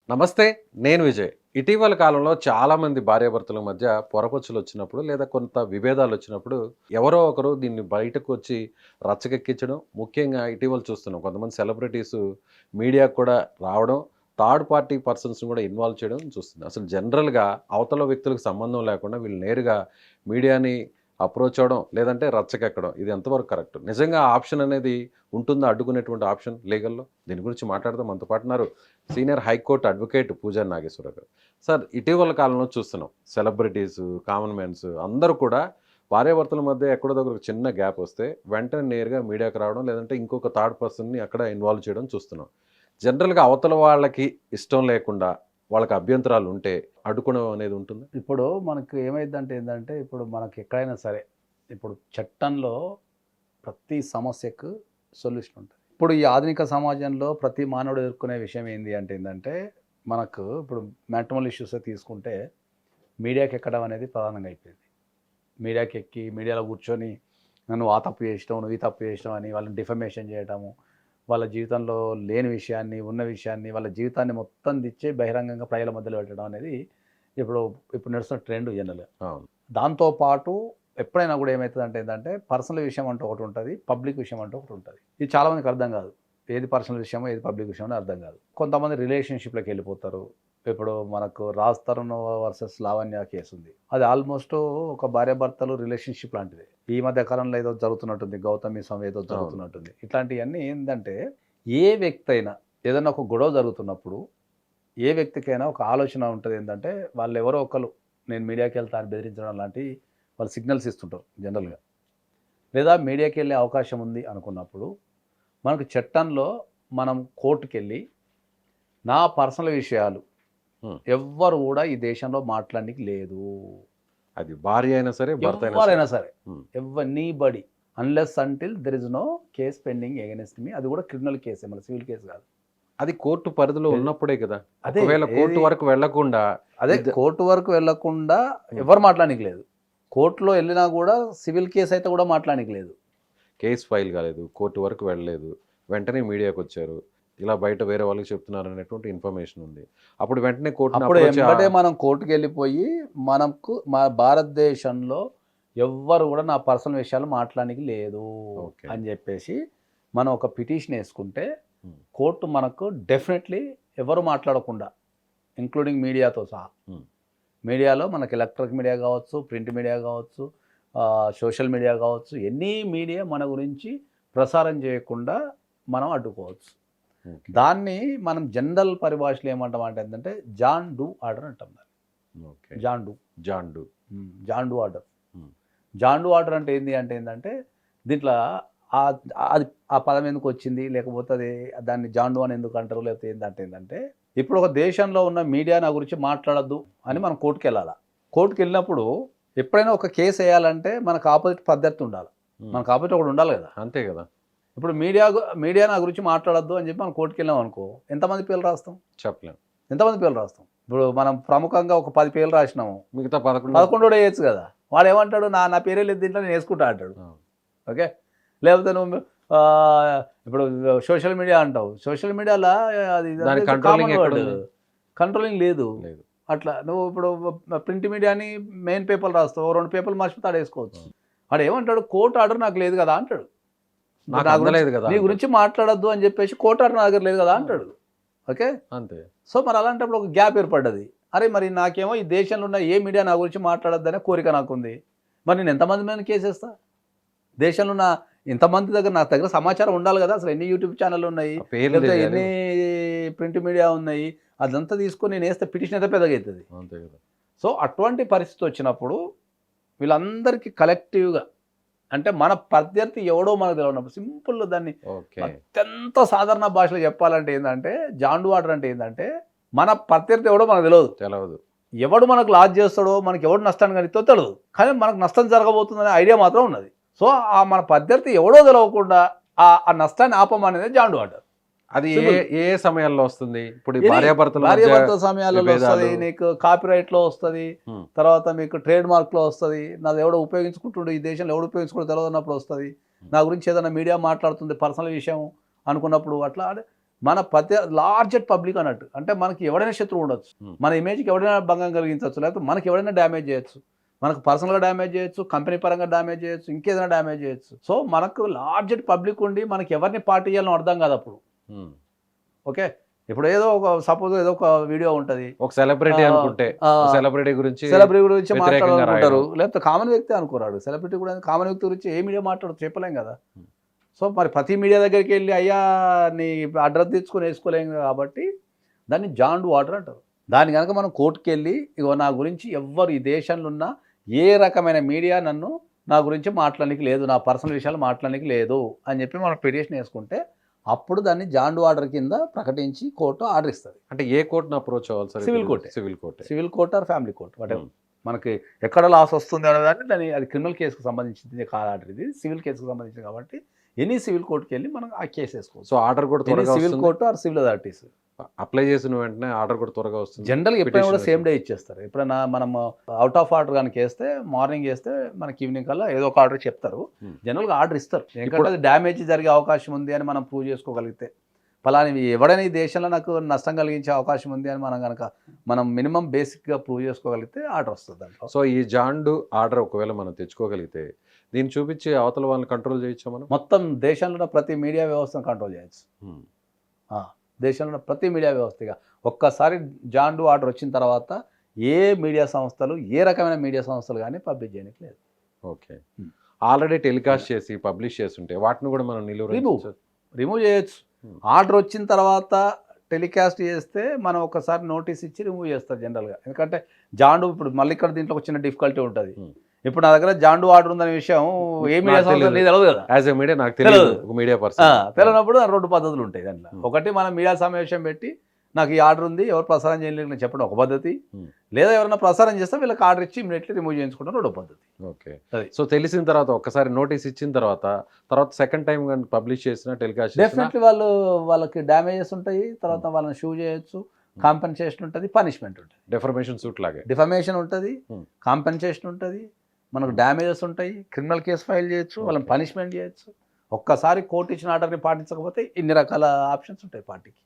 నమస్తే. నేను విజయ్. ఇటీవల కాలంలో చాలామంది భార్యాభర్తల మధ్య పొరపొచ్చులు వచ్చినప్పుడు లేదా కొంత విభేదాలు వచ్చినప్పుడు ఎవరో ఒకరు దీన్ని బయటకు వచ్చి రచ్చకెక్కించడం, ముఖ్యంగా ఇటీవల చూస్తున్నాం కొంతమంది సెలబ్రిటీస్ మీడియాకు కూడా రావడం, థర్డ్ పార్టీ పర్సన్స్‌ని కూడా ఇన్వాల్వ్ చేయడం చూస్తున్నాం. అసలు జనరల్‌గా అవతల వ్యక్తులకు సంబంధం లేకుండా వీళ్ళు నేరుగా మీడియాని అప్రోచ్ అవ్వడం, లేదంటే రచ్చకెక్కడం ఇది ఎంతవరకు కరెక్ట్? నిజంగా ఆ ఆప్షన్ అనేది ఉంటుందా? అడ్డుకునేటువంటి ఆప్షన్ లీగల్‌లో? దీని గురించి మాట్లాడదాం. మనతో పాటు ఉన్నారు సీనియర్ హైకోర్టు అడ్వకేట్ పూజారి నాగేశ్వరరావు గారు. సార్, ఇటీవల కాలంలో చూస్తున్నాం సెలబ్రిటీస్, కామన్ మ్యాన్స్ అందరూ కూడా భార్యాభర్తల మధ్య ఎక్కడో దగ్గర ఒక చిన్న గ్యాప్ వస్తే వెంటనే నేరుగా మీడియాకి రావడం, లేదంటే ఇంకొక థర్డ్ పర్సన్‌ని అక్కడ ఇన్వాల్వ్ చేయడం చూస్తున్నాం. జనరల్‌గా అవతల వాళ్ళకి ఇష్టం లేకుండా, వాళ్ళకి అభ్యంతరాలు ఉంటే అడ్డుకోవడం అనేది ఉంటుందా? ఇప్పుడు మనకు ఏమైందంటే ఏందంటే, ఇప్పుడు మనకి ఎక్కడైనా సరే, ఇప్పుడు చట్టంలో ప్రతి సమస్యకు సొల్యూషన్ ఉంటుంది. ఇప్పుడు ఈ ఆధునిక సమాజంలో ప్రతి మానవుడు ఎదుర్కొనే విషయం ఏంది అంటే ఏందంటే, మనకు ఇప్పుడు మ్యాట్రిమోనల్ ఇష్యూసే తీసుకుంటే మీడియాకి ఎక్కడం అనేది ప్రధానంగా అయిపోయింది. మీడియాకి ఎక్కి మీడియాలో కూర్చొని నువ్వు ఆ తప్పు చేసినావు, నువ్వు ఈ తప్పు చేసినావు అని వాళ్ళని డిఫమేషన్ చేయడము, వాళ్ళ జీవితంలో లేని విషయాన్ని, ఉన్న విషయాన్ని, వాళ్ళ జీవితాన్ని మొత్తం దిచ్చి బహిరంగంగా ప్రజల మధ్యలో పెట్టడం అనేది ఇప్పుడు ఇప్పుడు నడుస్తున్న ట్రెండ్ జనరల్‌గా. అవును. దాంతో పాటు ఎప్పుడైనా కూడా ఏమైతదంటే ఏందంటే, పర్సనల్ విషయం అంటూ ఒకటి ఉంటది. పబ్లిక్ విషయం అంటూ ఒకటి ఉంటది. ఇది చాలా మందికి అర్థం కాదు. ఏది పర్సనల్ విషయమో, ఏది పబ్లిక్ విషయమో అర్థం కాదు. కొంతమంది రిలేషన్‌షిప్‌లోకి వెళ్ళిపోతారు. ఇప్పుడు మనకు 'రాజ్ తరుణ్ వర్సెస్ లావణ్య' కేసు ఉంది. అది ఆల్మోస్ట్ ఒక భార్యాభర్తలు రిలేషన్‌షిప్ లాంటిదే. ఈ మధ్య కాలంలో ఏదో జరుగుతున్నట్టుంది. 'గౌతమి' స్వామి ఏదో జరుగుతున్నట్టుంది. ఇట్లాంటియన్నీ ఏందంటే, ఏ వ్యక్తి అయినా ఏదైనా ఒక గొడవ జరుగుతున్నప్పుడు ఏ వ్యక్తికైనా ఒక ఆలోచన ఉంటది ఏందంటే, వాళ్ళెవరో ఒకళ్ళు నేను మీడియాకెళ్తా అని బెదిరించడం లాంటి వాళ్ళు సిగ్నల్స్ ఇస్తుంటారు జనరల్‌గా. లేదా మీడియాకెళ్ళే అవకాశం ఉంది అనుకున్నప్పుడు, మనకు చట్టంలో మనం కోర్ట్‌కెళ్ళి నా పర్సనల్ విషయాలు హ్మ్. ఎవ్వరు గూడా ఈ దేశంలో మాట్లాడనీకి లేదు. అది భార్య అయినా సరే, భర్త అయినా సరే. ఎవ్వరైనా సరే. Hmm. Anybody unless until there is no case pending against me. అది కూడా క్రిమినల్ కేసే, మళ్ళీ సివిల్ కేస్ కాదు. అది కోర్టు పరిధిలో ఉన్నప్పుడే కదా! అదే ఒకవేళ కోర్టు ఏది వరకు వెళ్ళకుండా అదే కోర్టు వరకు వెళ్ళకుండా ఎవరు మాట్లాడనీకి లేదు. కోర్టులో ఎళ్ళినా గూడా సివిల్ కేస్ అయితే కూడా మాట్లాడనీకి లేదు. కేస్ ఫైల్ కాలేదు, కోర్టు వరకు వెళ్ళలేదు. వెంటనే మీడియాకొచ్చారు. ఇలా బయట వేరే వాళ్ళకి చెప్తున్నారనేటువంటి ఇన్ఫర్మేషన్ ఉంది. అప్పుడు వెంటనే కోర్ట్‌ని అప్పుడు అప్రోచ్ ఎంబటే మనం కోర్టుకెళ్ళిపోయి మనకు మన భారతదేశంలో ఎవ్వరు గూడా నా పర్సనల్ విషయాలు మాట్లాడనీకి లేదు ఓకే. అని జెప్పేసి మనం ఒక పిటిషన్ యేసుకుంటే హ్మ్. కోర్టు మనకు డెఫినెట్‌లీ ఎవరు మాట్లాడకుండా ఇంక్లూడింగ్ మీడియాతో సహా. హ్మ్. మీడియాలో మనకి ఎలక్ట్రానిక్ మీడియా గావచ్చు, ప్రింట్ మీడియా గావచ్చు, సోషల్ మీడియా గావచ్చు, ఎనీ మీడియా మన గురించి ప్రసారం చేయకుండా మనం అడ్డుకోవచ్చు. ఓకే. దాన్ని మనం జనరల్ పరిభాషలో ఏమంటామంటే ఏంటంటే జాన్ డూ ఆర్డర్ అంటాం దాన్ని. Okay. John Doe. John Doe. John Doe order. Hmm. John Doe order అంటే ఏంది అంటే ఏందంటే, దీంట్లో ఆహ్, అది ఆ పదం ఎందుకొచ్చింది? లేకపోతే అది దాన్ని జాన్ డూ అని ఎందుకు అంటారు? లేకపోతే ఏందంటే ఏందంటే, ఇప్పుడు ఒక దేశంలో ఉన్న మీడియా నా గురించి మాట్లాడొద్దు అని మనం కోర్ట్‌కెళ్ళాలా. కోర్ట్‌కెళ్ళినప్పుడు ఎప్పుడైనా ఒక కేస్ ఎయ్యాలంటే మనకు ఆపోజిట్ ప్రత్యర్థి ఉండాలి. హ్మ్. మనకు ఆపోజిట్ ఒకడు ఉండాలి గదా! అంతే గదా! ఇప్పుడు మీడియా నా గురించి మాట్లాడొద్దు అని చెప్పి మనం కోర్ట్‌కెళ్ళాం అనుకో, ఎంతమంది పేర్లు రాస్తాం? చెప్పలేం. ఎంతమంది పేర్లు రాస్తాం? ఇప్పుడు మనం ప్రముఖంగా ఒక 10 పేర్లు రాసినాము. మిగతా 11 11 ఎయొచ్చు గదా! వాడేమంటాడు, నా నా పేరే లేదు దీంట్లో, నేను యేసుకుంటా అంటాడు. ఆ! ఓకే. లేకపోతే నువ్వు ఇప్పుడు సోషల్ మీడియా అంటావు. సోషల్ మీడియాలో అది దాని అదేదో కంట్రోలింగ్ కామన్ వర్డ్. ఎక్కడుంది? కంట్రోలింగ్ లేదు. లేదు. అట్లా నువ్వు ఇప్పుడు ప్రింట్ మీడియాని మెయిన్ పేపర్లు రాస్తావు. 2 పేపర్లు మర్చిపోతే ఆడేసుకోవచ్చు. అవును. ఆడేమంటాడు, కోర్ట్ ఆర్డర్ నాకు లేదు గదా అంటాడు. నాకు నా గురించి అందలేదు గదా! నీ అంటాడు. గురించి మాట్లాడొద్దు అని చెప్పేసి కోర్ట్ ఆర్డర్ నా దగ్గర లేదు గదా అంటాడు. ఓకే. అంతే. సో, మరి అలాంటప్పుడు ఒక గ్యాప్ ఏర్పడ్డది. అరే! మరి నాకేమో ఈ దేశంలో ఉన్న ఏ మీడియా నా గురించి మాట్లాడొద్దనే కోరిక నాకుంది. మరి నేను ఎంతమంది మీద కేసేస్తా? దేశంలో ఉన్న ఇంతమంది దగ్గర నా దగ్గర సమాచారం ఉండాలి గదా! అసలు ఎన్ని యూట్యూబ్ ఛానెల్‌లు ఉన్నాయి? ఆ పేర్లు లేకపోతే తెలియాలి. ఎన్ని ప్రింట్ మీడియా ఉన్నాయి? అదంతా తీసుకొని నేనేస్తే పిటిషన్ అయితే పెద్దగైతది. అంతే గదా! సో, అటువంటి పరిస్థితి వచ్చినప్పుడు వీళ్ళందరికీ కలెక్టివ్‌గా అంటే మన ప్రత్యర్థి ఎవడో మనకు తెలవనప్పుడు సింపుల్‌గా దాన్ని ఓకే. అత్యంత సాధారణ భాషలో చెప్పాలంటే ఏందంటే, జాన్ డూ ఆర్డర్ అంటే ఏందంటే, మన ప్రత్యర్థి ఎవడో మనకు తెలవదు. తెలవదు. ఎవడు మనకు లాస్ చేస్తాడో, మనకి ఎవడు నష్టాన్ని కలిగిస్తాడో తెలవదు. కానీ మనకు నష్టం జరగబోతుందనే ఐడియా మాత్రం ఉన్నది. సో, మన ప్రత్యర్థి ఎవడో తెలవకుండా ఆ నష్టాన్ని ఆపమనేదే జాన్ డూ ఆర్డర్. అది ఏ సింపుల్. ఏ సమయాల్లో వస్తుంది? ఇప్పుడు ఈ ఇది భార్యాభర్తల మధ్య భార్యాభర్తల సమయాలలో వస్తది. విభేదాలు. నీకు కాపీరైట్‌లో వస్తది. హ్మ్. తర్వాత మీకు ట్రేడ్ మార్క్‌లో వస్తది. నాది ఎవడో ఉపయోగించుకుంటుండు, ఈ దేశంలో ఎవడు ఉపయోగించుకుంటాడో తెలవదన్నప్పుడు వస్తది. నా గురించి ఏదైనా మీడియా మాట్లాడుతుంది పర్సనల్ విషయం అనుకున్నప్పుడు అట్లా మన ప్రతి లార్జెస్ట్ పబ్లిక్ అన్నట్టు, అంటే మనకి ఎవడైనా శత్రువు ఉండొచ్చు, మన ఇమేజ్కి ఎవడైనా భంగం కలిగించవచ్చు, లేకపోతే మనకి ఎవడైనా డ్యామేజ్ చేయొచ్చు, మనకు పర్సనల్గా డ్యామేజ్ చేయొచ్చు, కంపెనీ పరంగా డ్యామేజ్ చేయొచ్చు, ఇంకేదైనా డ్యామేజ్ చేయొచ్చు. సో మనకు లార్జెస్ట్ పబ్లిక్ ఉండి మనకి ఎవరిని పార్టీ చేయాలని అర్థం కాదు అప్పుడు. ఓకే, ఇప్పుడు ఏదో ఒక సపోజ్ ఏదో ఒక వీడియో ఉంటుంది, ఒక సెలబ్రిటీ అనుకుంటే సెలబ్రిటీ గురించి మాట్లాడాలనుకుంటారు, రాయడం. లేకపోతే కామన్ వ్యక్తి అనుకోరాడు. సెలబ్రిటీ కూడా కామన్ వ్యక్తి గురించి ఏ మీడియా మాట్లాడదు చెప్పలేం కదా. సో మరి ప్రతి మీడియా దగ్గరికి వెళ్ళి అయ్యా నీ అడ్రస్ తెచ్చుకొని వేసుకోలేం కాబట్టి దాన్ని జాండ్ వాటర్ అంటారు. దాని కనుక మనం కోర్టుకి వెళ్ళి ఇగో నా గురించి ఎవ్వరు ఈ దేశంలో ఉన్న ఏ రకమైన మీడియా నన్ను నా గురించి మాట్లాడడానికి లేదు, నా పర్సనల్ విషయాలు మాట్లాడడానికి లేదు అని చెప్పి మనం పిటిషన్ వేసుకుంటే అప్పుడు దాన్ని జాండ్ ఆర్డర్ కింద ప్రకటించి కోర్టు ఆర్డర్ ఇస్తుంది. అంటే ఏ కోర్టును అప్రోచ్ అవ్వాలి sir? Civil court. Civil court or family court, whatever. మనకి ఎక్కడ లాస్ వస్తుంది అనేదాన్ని దాన్ని అది క్రిమినల్ కేసుకు సంబంధించింది కాదు ఆర్డర్, ఇది సివిల్ కేసుకు సంబంధించింది కాబట్టి ఎనీ సివిల్ కోర్టుకి వెళ్ళి మనం ఆ కేసు వేసుకోవచ్చు. సో ఆర్డర్ కూడా త్వరగా civil court or civil authorities apply చేసిన వెంటనే ఆర్డర్ కూడా త్వరగా వస్తుంది. జనరల్గా ఎప్పుడైనా కూడా సేమ్ డే ఇచ్చేస్తారు. ఎప్పుడైనా మనం అవుట్ ఆఫ్ ఆర్డర్ కనుక వేస్తే మార్నింగ్ వేస్తే మనకి ఈవినింగ్ కల్లా ఏదో ఒక ఆర్డర్ చెప్తారు. జనరల్గా ఆర్డర్ ఇస్తారు, ఎందుకంటే అది డ్యామేజ్ జరిగే అవకాశం ఉంది అని మనం ప్రూవ్ చేసుకోగలిగితే, ఫలాని ఎవడైనా ఈ దేశంలో నాకు నష్టం కలిగించే అవకాశం ఉంది అని మనం మినిమం బేసిక్గా ప్రూవ్ చేసుకోగలిగితే ఆర్డర్ వస్తుంది దాంట్లో. సో ఈ జాండు ఆర్డర్ ఒకవేళ మనం తెచ్చుకోగలిగితే దీన్ని చూపించి అవతల వాళ్ళని కంట్రోల్ చేయొచ్చు మనం. మొత్తం దేశంలో ప్రతి మీడియా వ్యవస్థను కంట్రోల్ చేయొచ్చు. దేశంలో ప్రతి మీడియా వ్యవస్థగా ఒక్కసారి జాండు ఆర్డర్ వచ్చిన తర్వాత ఏ మీడియా సంస్థలు, ఏ రకమైన మీడియా సంస్థలు కానీ పబ్లిష్ చేయడానికి లేదు. ఓకే, ఆల్రెడీ టెలికాస్ట్ చేసి పబ్లిష్ చేస్తుంటే వాటిని కూడా మనం రిమూవ్ చేయొచ్చు. ఆర్డర్ వచ్చిన తర్వాత టెలికాస్ట్ చేస్తే మనం ఒకసారి నోటీస్ ఇచ్చి రిమూవ్ చేస్తారు జనరల్గా. ఎందుకంటే జాండు ఇప్పుడు మళ్ళీ ఇక్కడ దీంట్లో ఒక చిన్న డిఫికల్టీ ఉంటుంది. ఇప్పుడు నా దగ్గర జాండు ఆర్డర్ ఉందనే విషయం ఏ మీడియా సంస్థ తెలియదు కదా. యాజ్ ఎ మీడియా నాకు తెలియదు, మీడియా పర్సన్ తెలియనప్పుడు 2 పద్ధతులు ఉంటాయి దాంట్లో. ఒకటి మనం మీడియా సమావేశం పెట్టి నాకు ఈ ఆర్డర్ ఉంది, ఎవరు ప్రసారం చేయలేదని చెప్పడం ఒక పద్ధతి, లేదా ఎవరైనా ప్రసారం చేస్తే వీళ్ళకి ఆర్డర్ ఇచ్చి ఇమీడియట్లీ రిమూవ్ చేయించుకోవడం 2వ పద్ధతి. ఓకే, సో తెలిసిన తర్వాత ఒక్కసారి నోటీస్ ఇచ్చిన తర్వాత సెకండ్ టైం కానీ పబ్లిష్ చేసిన టెలికాస్ట్ డెఫినెట్లీ వాళ్ళకి డ్యామేజెస్ ఉంటాయి, తర్వాత వాళ్ళని షూ చేయొచ్చు, కాంపెన్సేషన్ ఉంటుంది, పనిష్మెంట్ ఉంటుంది. డిఫర్మేషన్ సూట్ లాగే డిఫర్మేషన్ ఉంటుంది, కాంపెన్సేషన్ ఉంటుంది, మనకు డ్యామేజెస్ ఉంటాయి, క్రిమినల్ కేసు ఫైల్ చేయొచ్చు, వాళ్ళని పనిష్మెంట్ చేయొచ్చు. ఒక్కసారి కోర్టు ఇచ్చిన ఆర్డర్ని పాటించకపోతే ఇన్ని రకాల ఆప్షన్స్ ఉంటాయి పార్టీకి.